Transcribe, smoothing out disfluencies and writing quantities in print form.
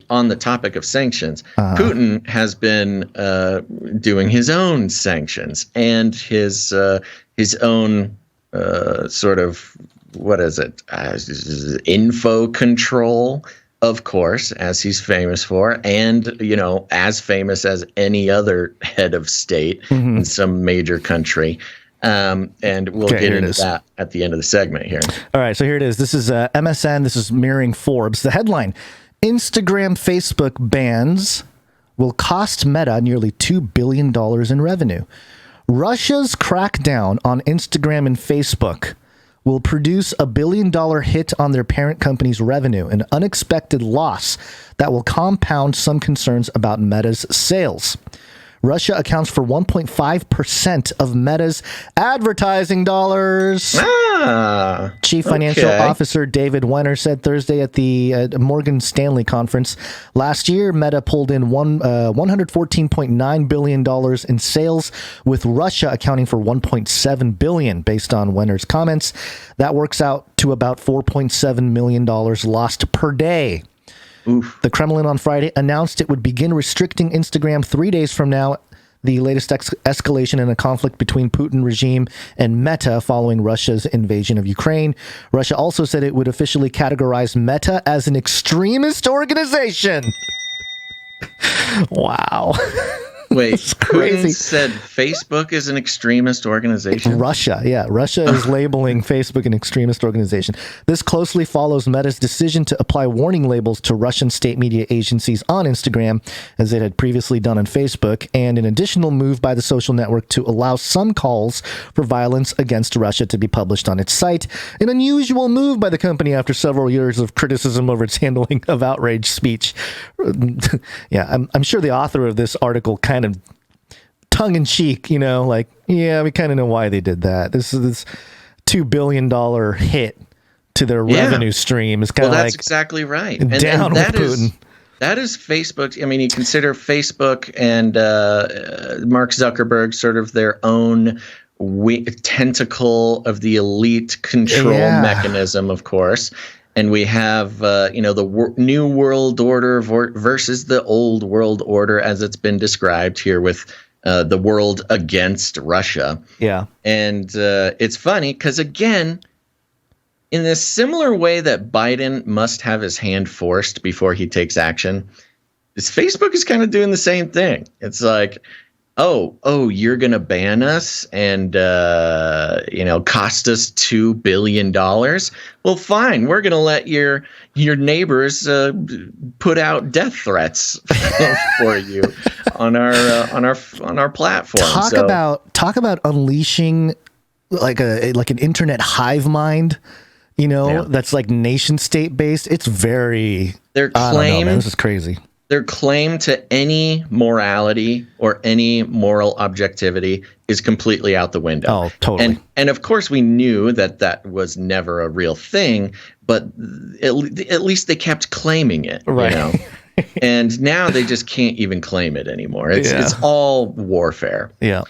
on the topic of sanctions, Putin has been doing his own sanctions and his own sort of, what is it? Info control, of course, as he's famous for, and, as famous as any other head of state in some major country. And we'll get into that at the end of the segment here. All right, so here it is. This is MSN. This is mirroring Forbes. The headline: Instagram, Facebook bans will cost Meta nearly $2 billion in revenue. Russia's crackdown on Instagram and Facebook will produce a $1 billion hit on their parent company's revenue, an unexpected loss that will compound some concerns about Meta's sales. Russia accounts for 1.5% of Meta's advertising dollars. Chief Financial Officer David Wenner said Thursday at the Morgan Stanley conference, last year Meta pulled in $114.9 billion in sales, with Russia accounting for $1.7 billion. Based on Wenner's comments, that works out to about $4.7 million lost per day. Oof. The Kremlin on Friday announced it would begin restricting Instagram 3 days from now, the latest escalation in a conflict between Putin regime and Meta following Russia's invasion of Ukraine. Russia also said it would officially categorize Meta as an extremist organization. Wow. Wait, Putin said Facebook is an extremist organization? Russia is labeling Facebook an extremist organization. This closely follows Meta's decision to apply warning labels to Russian state media agencies on Instagram, as it had previously done on Facebook, and an additional move by the social network to allow some calls for violence against Russia to be published on its site. An unusual move by the company after several years of criticism over its handling of outrage speech. I'm sure the author of this article kind of tongue-in-cheek, we kind of know why they did that. This $2 billion hit to their revenue stream is kind of that's exactly right. Down with Putin. That is Facebook. I mean, you consider Facebook and Mark Zuckerberg sort of their own tentacle of the elite control mechanism, of course. And we have, the new world order versus the old world order, as it's been described here with the world against Russia. Yeah. And it's funny because, again, in this similar way that Biden must have his hand forced before he takes action, Facebook is kind of doing the same thing. It's like, oh, you're going to ban us and, cost us $2 billion. Well, fine. We're going to let your neighbors put out death threats for you on our platform. Talk about unleashing like an internet hive mind, that's like nation state based. It's very, their claim, this is crazy. Their claim to any morality or any moral objectivity is completely out the window. Oh, totally. And of course, we knew that was never a real thing, but at least they kept claiming it, right? And now they just can't even claim it anymore. It's all warfare. Yeah.